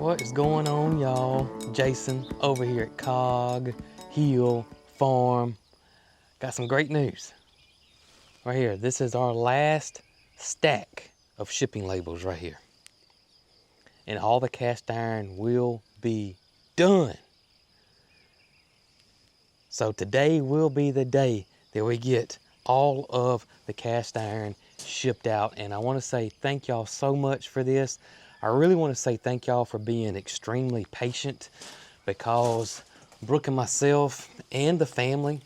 What is going on, y'all? Jason over here at Cog Hill Farm. Got some great news. Right here, this is our last stack of shipping labels right here. And all the cast iron will be done. So today will be the day that we get all of the cast iron shipped out. And I want to say thank y'all so much for this. I really want to say thank y'all for being extremely patient, because Brooke and myself and the family,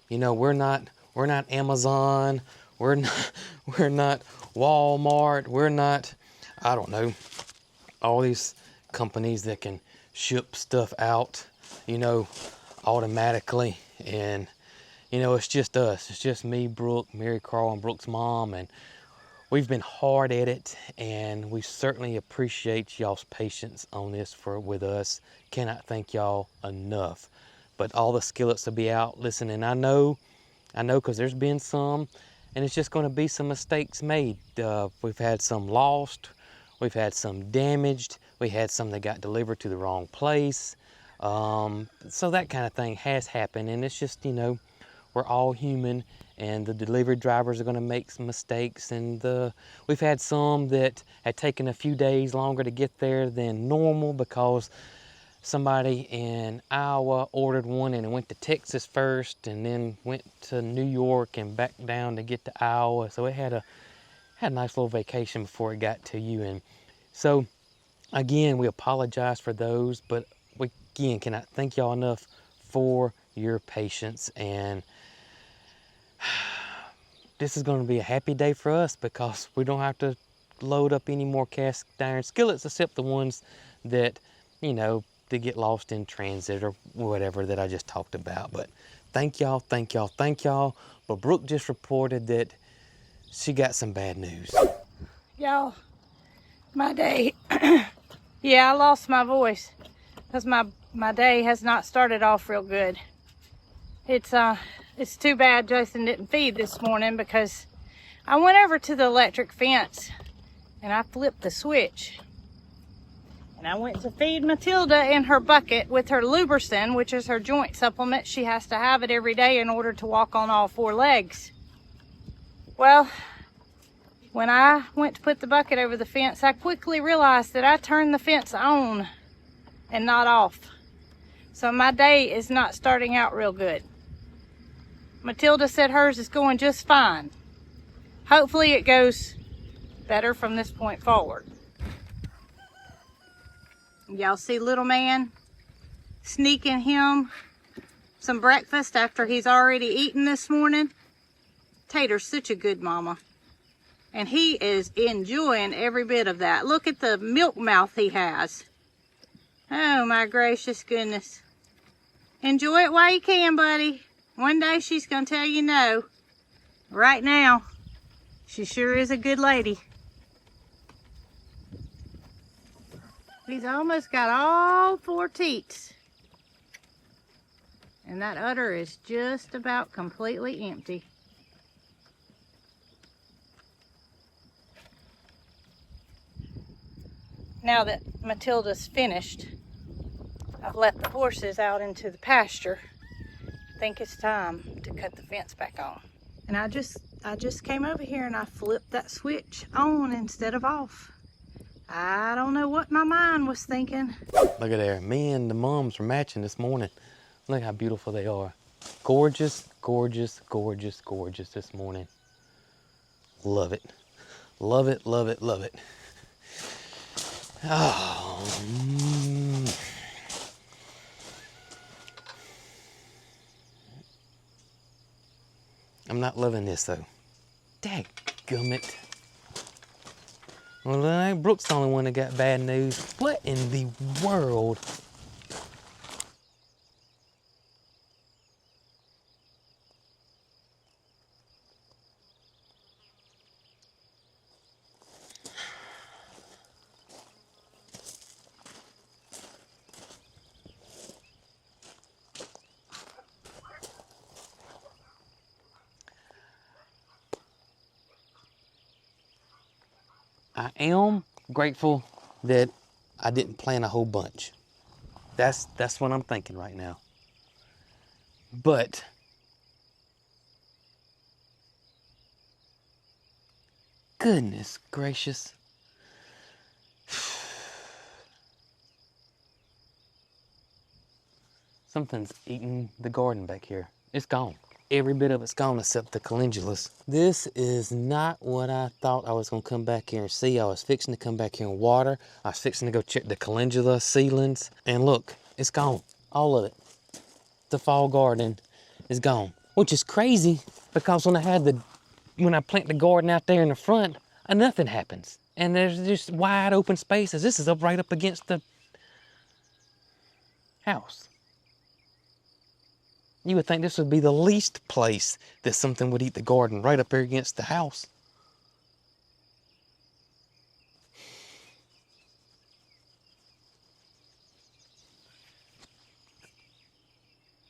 you know, we're not Amazon, we're not Walmart, we're not, I don't know, all these companies that can ship stuff out, you know, automatically. And you know, it's just us. It's just me, Brooke, Mary Carl, and Brooke's mom, and we've been hard at it, and we certainly appreciate y'all's patience on this with us. Cannot thank y'all enough. But all the skillets will be out. Listen, and I know, because there's been some, and it's just going to be some mistakes made. We've had some lost, we've had some damaged, we had some that got delivered to the wrong place. So that kind of thing has happened, and it's just, you know, we're all human, and the delivery drivers are going to make some mistakes. And we've had some that had taken a few days longer to get there than normal because somebody in Iowa ordered one and it went to Texas first and then went to New York and back down to get to Iowa. So it had a nice little vacation before it got to you. And so again, we apologize for those, but we again cannot thank y'all enough for your patience. And this is going to be a happy day for us because we don't have to load up any more cast iron skillets, except the ones that, you know, they get lost in transit or whatever that I just talked about. But thank y'all, thank y'all, thank y'all. But Brooke just reported that she got some bad news. Y'all, my day, yeah, I lost my voice because my day has not started off real good. It's too bad Jason didn't feed this morning, because I went over to the electric fence and I flipped the switch. And I went to feed Matilda in her bucket with her Lubricin, which is her joint supplement. She has to have it every day in order to walk on all four legs. Well, when I went to put the bucket over the fence, I quickly realized that I turned the fence on and not off. So my day is not starting out real good. Matilda said hers is going just fine. Hopefully it goes better from this point forward. Y'all see little man sneaking him some breakfast after he's already eaten this morning? Tater's such a good mama, and he is enjoying every bit of that. Look at the milk mouth he has. Oh my gracious goodness. Enjoy it while you can, buddy. One day she's gonna tell you no. Right now, she sure is a good lady. He's almost got all four teats. And that udder is just about completely empty. Now that Matilda's finished, I've let the horses out into the pasture. I think it's time to cut the fence back on. And I just came over here and I flipped that switch on instead of off. I don't know what my mind was thinking. Look at there. Me and the moms were matching this morning. Look how beautiful they are. Gorgeous, gorgeous, gorgeous, gorgeous this morning. Love it. Love it, love it, love it. Oh, I'm not loving this though. Dadgummit. Well, Brooke's the only one that got bad news. What in the world? I am grateful that I didn't plant a whole bunch. That's what I'm thinking right now. But goodness gracious. Something's eating the garden back here. It's gone. Every bit of it's gone except the calendulas. This is not what I thought I was gonna come back here and see. I was fixing to come back here and water. I was fixing to go check the calendula seedlings. And look, it's gone. All of it. The fall garden is gone. Which is crazy because when I plant the garden out there in the front, nothing happens. And there's just wide open spaces. This is right up against the house. You would think this would be the least place that something would eat the garden, right up there against the house.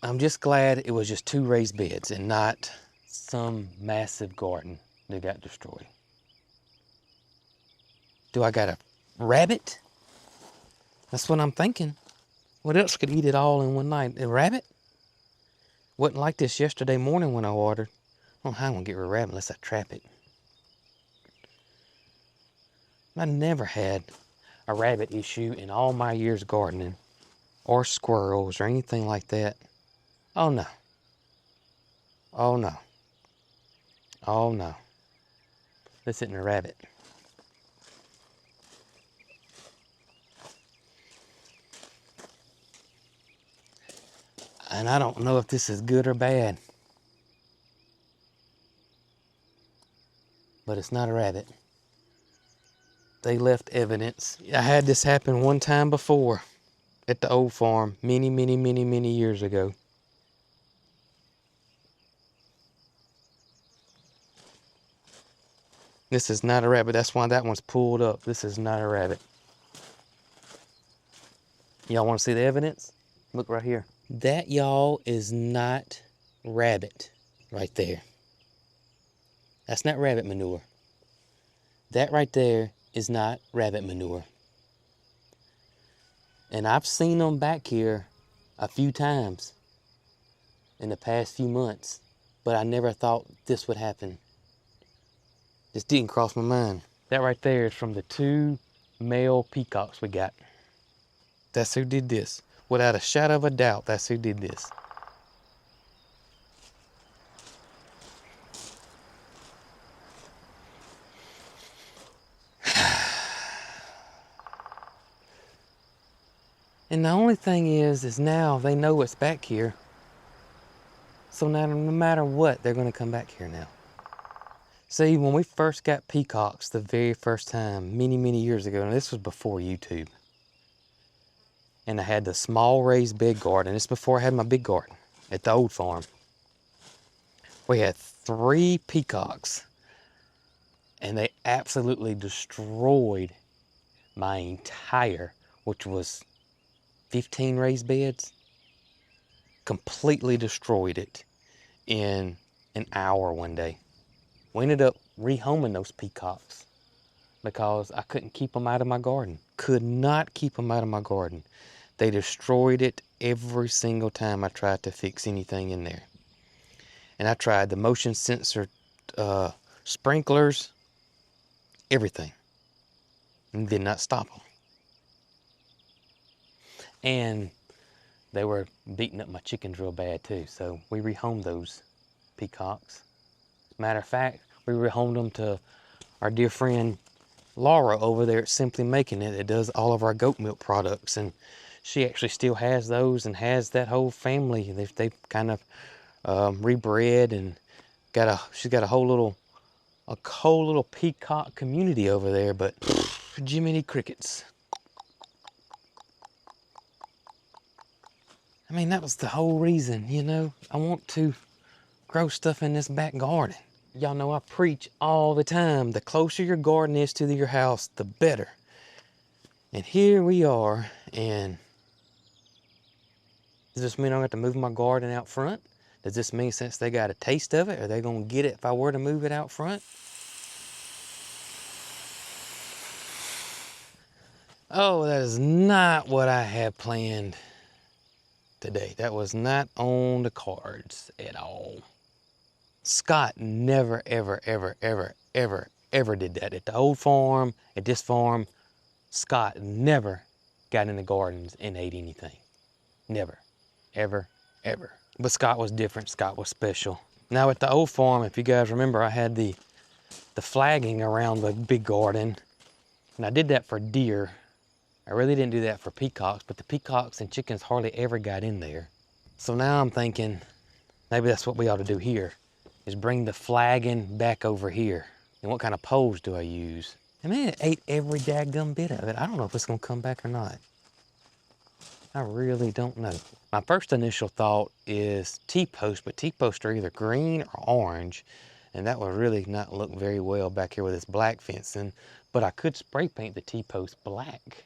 I'm just glad it was just 2 raised beds and not some massive garden that got destroyed. Do I got a rabbit? That's what I'm thinking. What else could eat it all in one night? A rabbit? Wasn't like this yesterday morning when I watered. I don't know how I'm gonna get rid of a rabbit unless I trap it. I never had a rabbit issue in all my years gardening, or squirrels or anything like that. Oh no. Oh no. Oh no. This isn't a rabbit. And I don't know if this is good or bad. But it's not a rabbit. They left evidence. I had this happen one time before at the old farm many years ago. This is not a rabbit. That's why that one's pulled up. This is not a rabbit. Y'all want to see the evidence? Look right here. That, y'all, is not rabbit right there. That's not rabbit manure. That right there is not rabbit manure. And I've seen them back here a few times in the past few months, but I never thought this would happen. This didn't cross my mind. That right there is from the 2 male peacocks we got. That's who did this. Without a shadow of a doubt, that's who did this. And the only thing is now they know it's back here. So now, no matter what, they're gonna come back here now. See, when we first got peacocks the very first time, many years ago, and this was before YouTube, and I had the small raised bed garden. This before I had my big garden at the old farm. We had 3 peacocks, and they absolutely destroyed my entire, which was 15 raised beds, completely destroyed it in an hour one day. We ended up rehoming those peacocks because I couldn't keep them out of my garden. Could not keep them out of my garden. They destroyed it every single time I tried to fix anything in there. And I tried the motion sensor sprinklers, everything, and did not stop them. And they were beating up my chickens real bad too, so we rehomed those peacocks. Matter of fact, we rehomed them to our dear friend Laura over there at Simply Making It. That does all of our goat milk products, and she actually still has those and has that whole family. They've kind of rebred and she's got a whole little peacock community over there. But Jiminy Crickets. I mean, that was the whole reason, you know. I want to grow stuff in this back garden. Y'all know I preach all the time. The closer your garden is to your house, the better. And here we are, and does this mean I don't have to move my garden out front? Does this mean since they got a taste of it, are they gonna get it if I were to move it out front? Oh, that is not what I had planned today. That was not on the cards at all. Scott never, ever, ever, ever, ever, ever did that. At the old farm, at this farm, Scott never got in the gardens and ate anything. Never, ever, ever. But Scott was different. Scott was special. Now at the old farm, if you guys remember, I had the flagging around the big garden, and I did that for deer. I really didn't do that for peacocks, but the peacocks and chickens hardly ever got in there. So now I'm thinking maybe that's what we ought to do here, is bring the flagging back over here. And what kind of poles do I use? I mean, it ate every daggum bit of it. I don't know if it's gonna come back or not. I really don't know. My first initial thought is T-posts, but T-posts are either green or orange, and that would really not look very well back here with this black fencing. But I could spray paint the T-post black,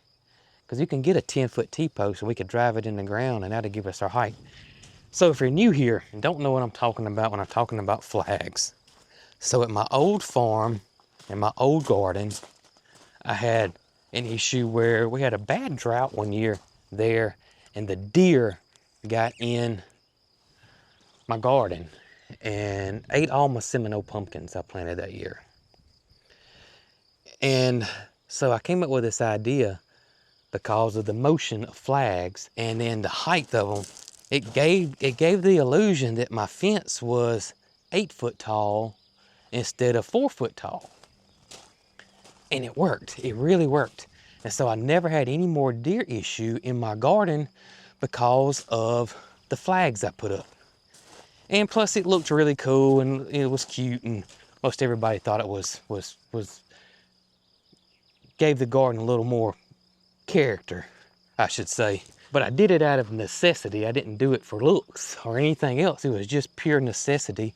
because you can get a 10-foot T-post and we could drive it in the ground and that'd give us our height. So if you're new here and don't know what I'm talking about when I'm talking about flags, so at my old farm, in my old garden, I had an issue where we had a bad drought one year there, and the deer got in my garden and ate all my Seminole pumpkins I planted that year. And so I came up with this idea because of the motion of flags and then the height of them. It gave the illusion that my fence was 8 foot tall instead of 4 foot tall. And it worked, it really worked. And so I never had any more deer issue in my garden because of the flags I put up. And plus it looked really cool and it was cute, and most everybody thought it was gave the garden a little more character, I should say. But I did it out of necessity. I didn't do it for looks or anything else. It was just pure necessity.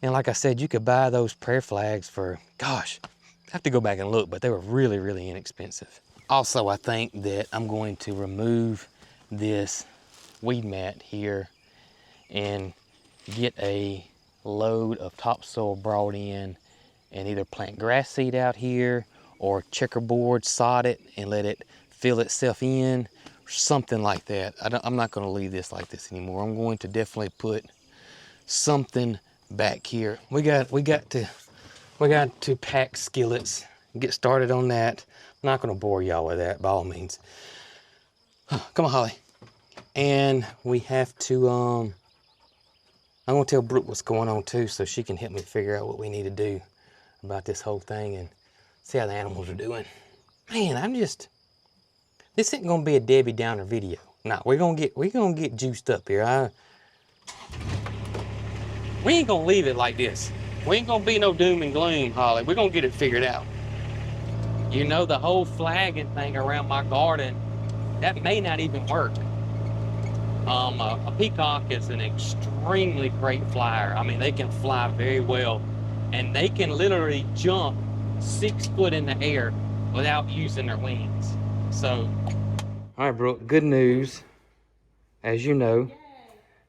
And like I said, you could buy those prayer flags for, gosh, I have to go back and look, but they were really, really inexpensive. Also, I think that I'm going to remove this weed mat here and get a load of topsoil brought in and either plant grass seed out here or checkerboard sod it and let it fill itself in, or something like that. I'm not going to leave this like this anymore. I'm going to definitely put something back here. We got to pack skillets, get started on that. I'm not going to bore y'all with that by all means. Come on, Holly. And we have to, I'm going to tell Brooke what's going on too, so she can help me figure out what we need to do about this whole thing and see how the animals are doing. Man, this isn't going to be a Debbie Downer video. No, we're going to get juiced up here. We ain't going to leave it like this. We ain't going to be no doom and gloom, Holly. We're going to get it figured out. You know, the whole flagging thing around my garden, that may not even work. A peacock is an extremely great flyer. I mean, they can fly very well, and they can literally jump 6 foot in the air without using their wings. So, all right, Brooke, good news. As you know,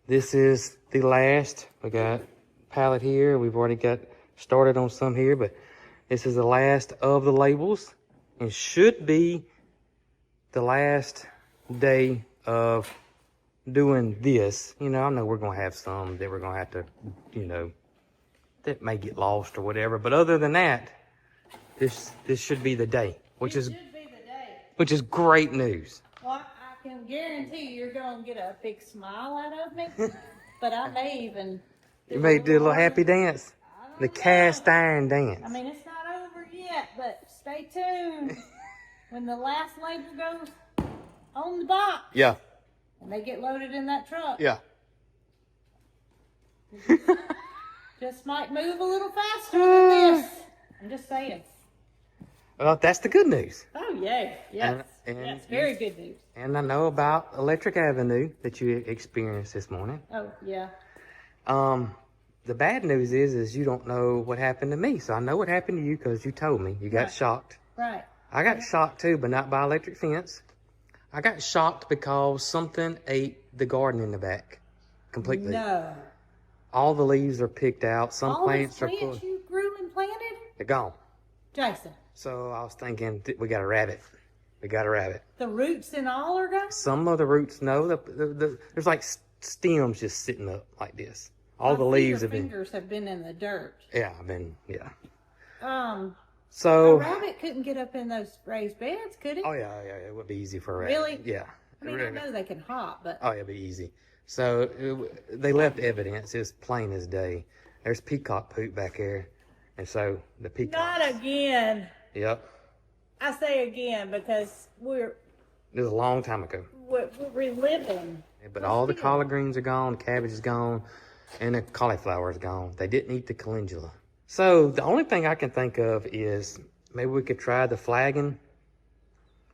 this is the last. We got pallet here. We've already got started on some here, but this is the last of the labels and should be the last day of doing this. You know, I know we're going to have some that we're going to have to, you know, that may get lost or whatever. But other than that, this should be the day, which is great news. Well, I can guarantee you're going to get a big smile out of me, but I may even... You may do a little happy dance. The cast iron dance. I mean, it's not over yet, but stay tuned. When the last label goes on the box. Yeah. And they get loaded in that truck. Yeah. Just might move a little faster than this. I'm just saying. Well, that's the good news. Oh, yeah. Yes. Yes, very good news. And I know about Electric Avenue that you experienced this morning. Oh, yeah. The bad news is you don't know what happened to me. So I know what happened to you because you told me. You got shocked. Right. I got shocked too, but not by electric fence. I got shocked because something ate the garden in the back completely. No. All the leaves are picked out. Some plants are plants you grew and planted? They're gone. Jason. So I was thinking, we got a rabbit. We got a rabbit. The roots and all are gone? Some of the roots, no. There's like stems just sitting up like this. All the leaves have been. Fingers have been in the dirt. Yeah, yeah. A So rabbit couldn't get up in those raised beds, could it? Oh yeah, it would be easy for a rabbit. Really? Yeah. I mean, I know they can hop, but Oh, it'd be easy. So they left evidence. It's plain as day. There's peacock poop back there, and so the peacocks. not again. Yep. I say again because It was a long time ago. we're reliving. But all the collard greens are gone, the cabbage is gone, and the cauliflower is gone. They didn't eat the calendula. So the only thing I can think of is maybe we could try the flagging.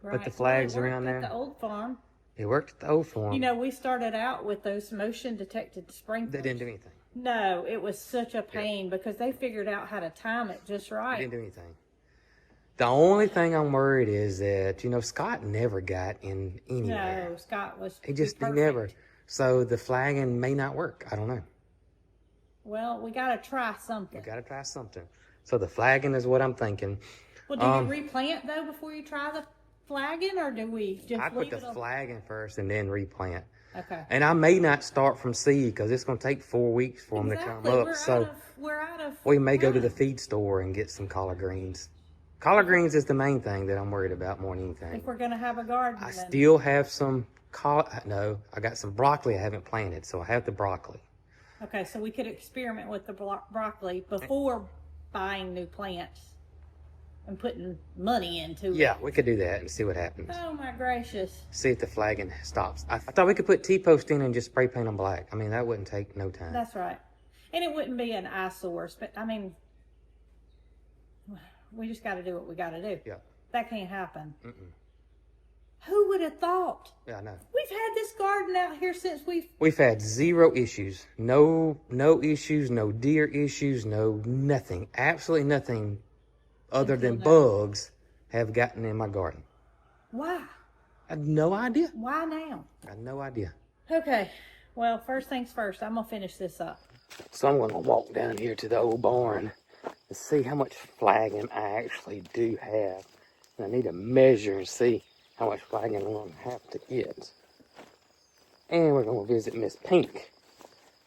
Right. Put the flags Well, it around worked there. at the old farm. It worked at the old farm. You know, we started out with those motion detected sprinklers. They didn't do anything. No, it was such a pain because they figured out how to time it just They right. didn't do anything. The only thing I'm worried is that, Scott never got in anywhere. No, Scott was. He perfect. never. So the flagging may not work. I don't know. Well, we got to try something. We got to try something. So the flagging is what I'm thinking. Well, do you replant though before you try the flagging, or do we just I put leave the it? flagging first and then replant. Okay. And I may not start from seed because it's going to take 4 weeks for them to come up. We're out of. We may go to the time. feed store and get some collard greens. Collard greens is the main thing that I'm worried about more than anything. If we're gonna have a garden. I then. still have some I got some broccoli I haven't planted, so I have the broccoli. Okay, so we could experiment with the broccoli before buying new plants and putting money into it. Yeah, we could do that and see what happens. Oh my gracious. See if the flagging stops. I thought we could put T-post in and just spray paint them black. I mean, that wouldn't take no time. That's right. And it wouldn't be an eyesore, but I mean, we just got to do what we got to do. Yeah. That can't happen. Mm-mm. Who would have thought? Yeah, I know. We've had this garden out here since We've had 0 issues. No issues, no deer issues, nothing. Absolutely nothing other than bugs have gotten in my garden. Why? I had no idea. Why now? I had no idea. Okay. Well, first things first, I'm going to finish this up. So I'm going to walk down here to the old barn and see how much flagging I actually do have. And I need to measure and see how much flagging I'm going to have to get. And we're going to visit Miss Pink,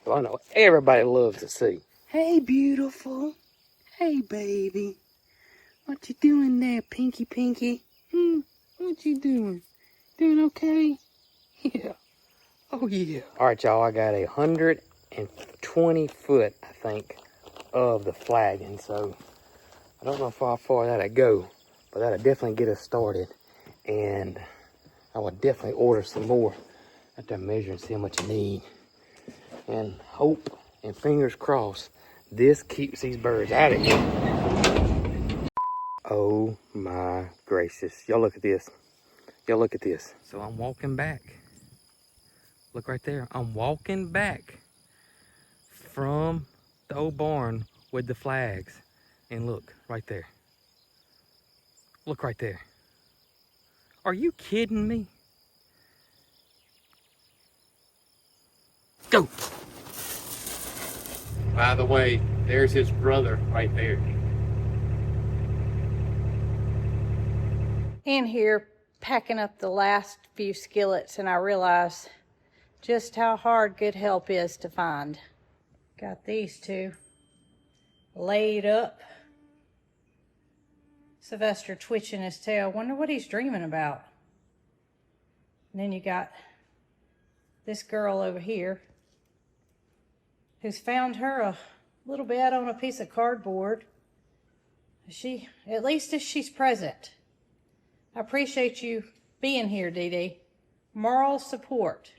who I know everybody loves to see. Hey, beautiful. Hey, baby. What you doing there, Pinky? What you doing? Doing okay? Yeah. Oh, yeah. All right, y'all. I got 120 foot, I think, of the flagging. So I don't know how far that'll go, but that'll definitely get us started. And I would definitely order some more. I have to measure and see how much I need. And hope and fingers crossed this keeps these birds out of here. Oh my gracious. Y'all look at this. Y'all look at this. So I'm walking back. Look right there. I'm walking back from the old barn with the flags. And look right there. Look right there. Are you kidding me? Go! By the way, there's his brother right there. In here, packing up the last few skillets, and I realize just how hard good help is to find. Got these two laid up. Sylvester twitching his tail. Wonder what he's dreaming about. And then you got this girl over here who's found her a little bed on a piece of cardboard. At least if she's present. I appreciate you being here, Dee Dee. Moral support.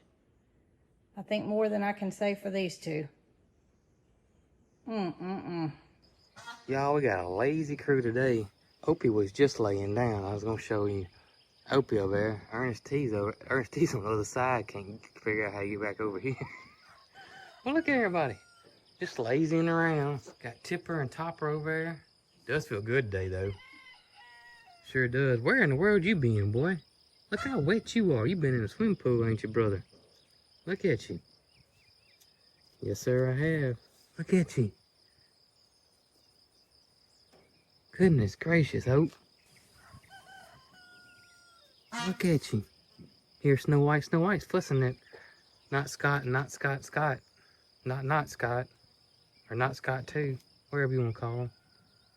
I think more than I can say for these two. Y'all, we got a lazy crew today. Opie was just laying down. I was gonna show you Opie over there. Ernest T's on the other side. Can't figure out how to get back over here. Well, look at everybody. Just lazying around. Got Tipper and Topper over there. Does feel good today, though. Sure does. Where in the world you been, boy? Look how wet you are. You been in a swim pool, ain't you, brother? Look at you. Yes, sir, I have. Look at you. Goodness gracious, Hope. Look at you. Here, Snow White's fussing at not Scott, not Scott, Scott. Not Scott. Or not Scott too. Wherever you want to call him.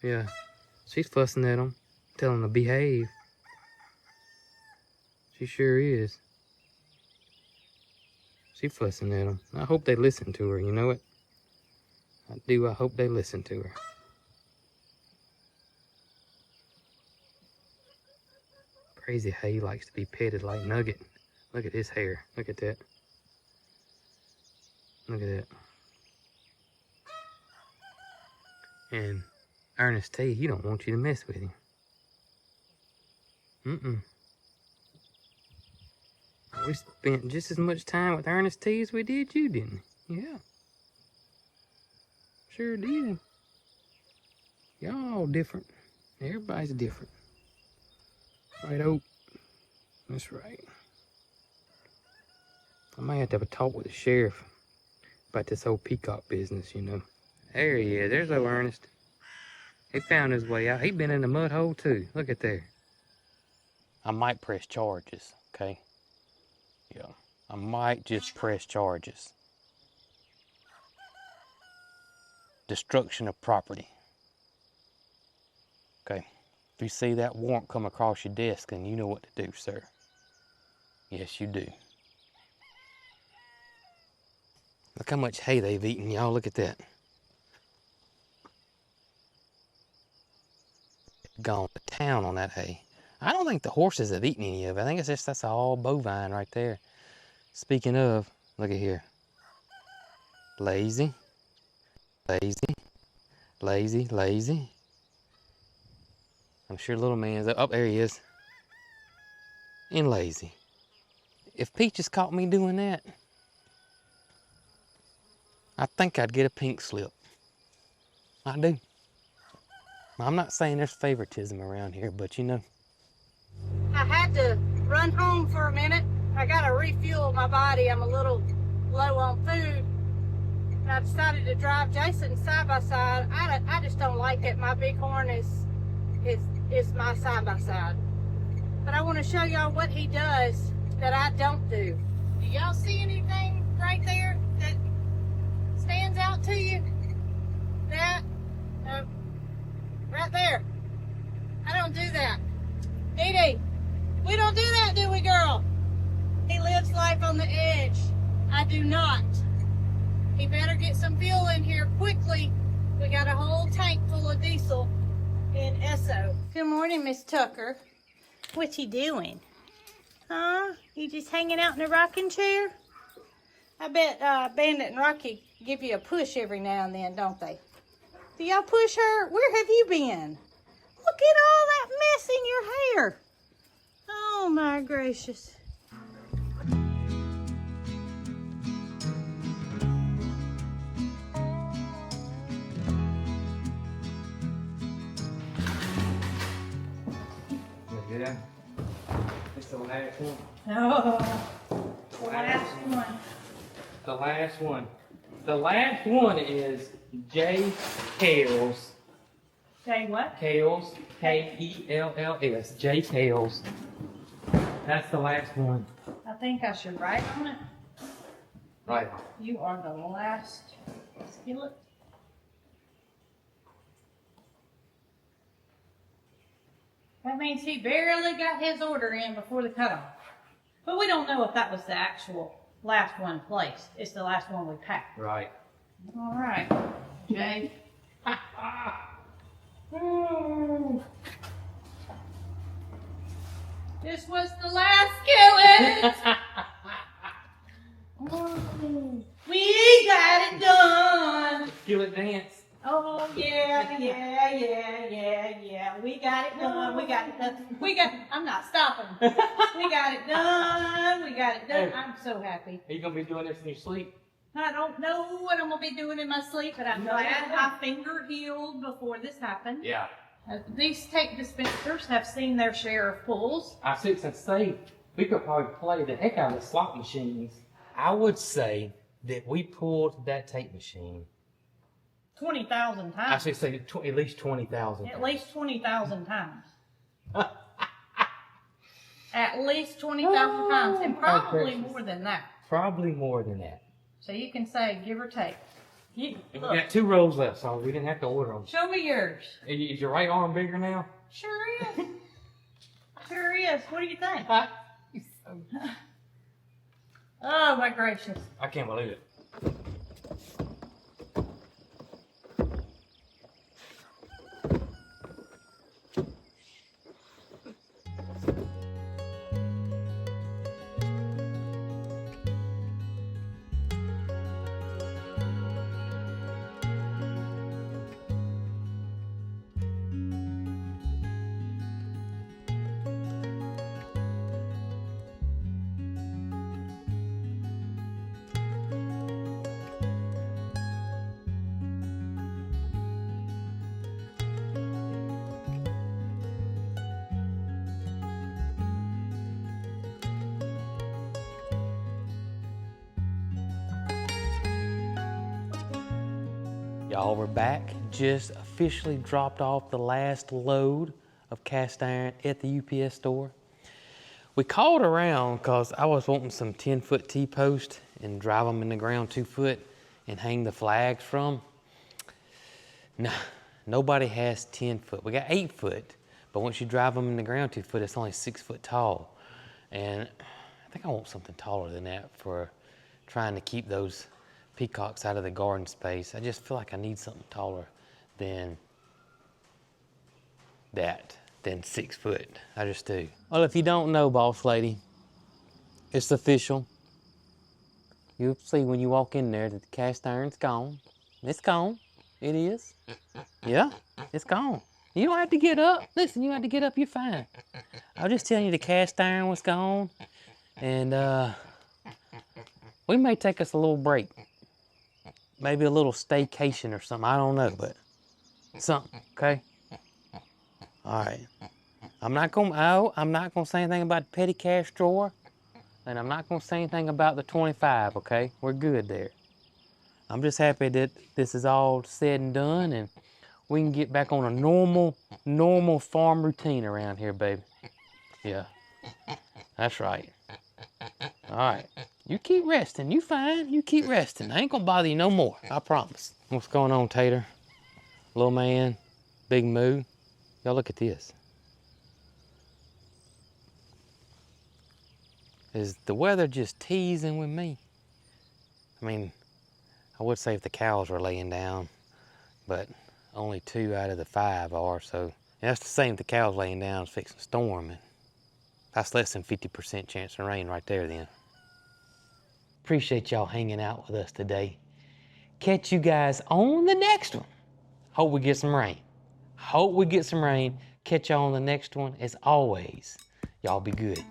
Yeah. She's fussing at him. Telling him to behave. She sure is. She's fussing at him. I hope they listen to her, you know it? I do. I hope they listen to her. Crazy how he likes to be petted like Nugget. Look at his hair. Look at that. Look at that. And Ernest T, he don't want you to mess with him. We spent just as much time with Ernest T as we did you, didn't we? Yeah. Sure did. Y'all all different. Everybody's different. Right, Oak? That's right. I might have to have a talk with the sheriff about this whole peacock business, you know. There he is. There's old Ernest. He found his way out. He been in the mud hole too. Look at there. I might press charges, okay? Yeah. I might just press charges. Destruction of property. Okay. If you see that warrant come across your desk, then you know what to do, sir. Yes, you do. Look how much hay they've eaten, y'all. Look at that. Gone to town on that hay. I don't think the horses have eaten any of it. I think it's just that's all bovine right there. Speaking of, look at here. Lazy, lazy, lazy, lazy. I'm sure little man's up. Oh, there he is. And lazy. If Peaches caught me doing that, I think I'd get a pink slip. I do. I'm not saying there's favoritism around here, but you know. I had to run home for a minute. I gotta refuel my body. I'm a little low on food. And I decided to drive Jason side by side. I just don't like it. My bighorn is my side by side. But I want to show y'all what he does that I don't do. Do y'all see anything right there that stands out to you? That? Right there. I don't do that. Dee Dee, we don't do that, do we, girl? He lives life on the edge. I do not. He better get some fuel in here quickly. We got a whole tank full of diesel in Esso. Good morning, Miss Tucker. What you doing? Huh? You just hanging out in a rocking chair? I bet Bandit and Rocky give you a push every now and then, don't they? Do y'all push her? Where have you been? Look at all that mess in your hair. Oh my gracious. Yeah. It's the last one. Oh, the last one. The last one. The last one is J. Kells. Say what? Kells. Kells. J. Kells. That's the last one. I think I should write on it. Right. You are the last skillet. That means he barely got his order in before the cutoff. But we don't know if that was the actual last one placed. It's the last one we packed. Right. All right, Jay. This was the last skillet. We got it done. Skillet dance. Oh yeah. We got it done. I'm not stopping. We got it done. Hey. I'm so happy. Are you gonna be doing this in your sleep? I don't know what I'm gonna be doing in my sleep, but I'm glad my finger healed before this happened. Yeah. These tape dispensers have seen their share of pulls. I was fixing to say, we could probably play the heck out of the slot machines. I would say that we pulled that tape machine 20,000 times. I should say at least 20,000. At least 20,000 times. At least 20,000 pounds, and probably gracious. more than that. Probably more than that. So you can say, give or take. And we got 2 rolls left, so we didn't have to order them. Show me yours. Is your right arm bigger now? Sure is. Sure is. What do you think? Oh my gracious. I can't believe it. Y'all, we're back. Just officially dropped off the last load of cast iron at the UPS store. We called around because I was wanting some 10-foot T-posts and drive them in the ground 2 foot and hang the flags from. Nah, nobody has 10 foot. We got 8 foot, but once you drive them in the ground 2 foot, it's only 6 foot tall. And I think I want something taller than that for trying to keep those peacocks out of the garden space. I just feel like I need something taller than that, than 6 foot. I just do. Well, if you don't know, boss lady, it's official. You'll see when you walk in there that the cast iron's gone. It's gone. It is. Yeah, it's gone. You don't have to get up. Listen, you don't have to get up, you're fine. I was just telling you the cast iron was gone, and we may take us a little break. Maybe a little staycation or something, I don't know, but something, okay? All right. I'm not gonna say anything about the petty cash drawer, and I'm not gonna say anything about the 25, okay? We're good there. I'm just happy that this is all said and done, and we can get back on a normal farm routine around here, baby. Yeah, that's right. All right, you keep resting. You fine, you keep resting. I ain't gonna bother you no more, I promise. What's going on, Tater? Little man, Big Moo. Y'all look at this. Is the weather just teasing with me? I mean, I would say if the cows were laying down, but only 2 out of the 5 are, so that's the same if the cows laying down is fixing to storm. And that's less than 50% chance of rain right there then. Appreciate y'all hanging out with us today. Catch you guys on the next one. Hope we get some rain. Hope we get some rain. Catch y'all on the next one. As always, y'all be good.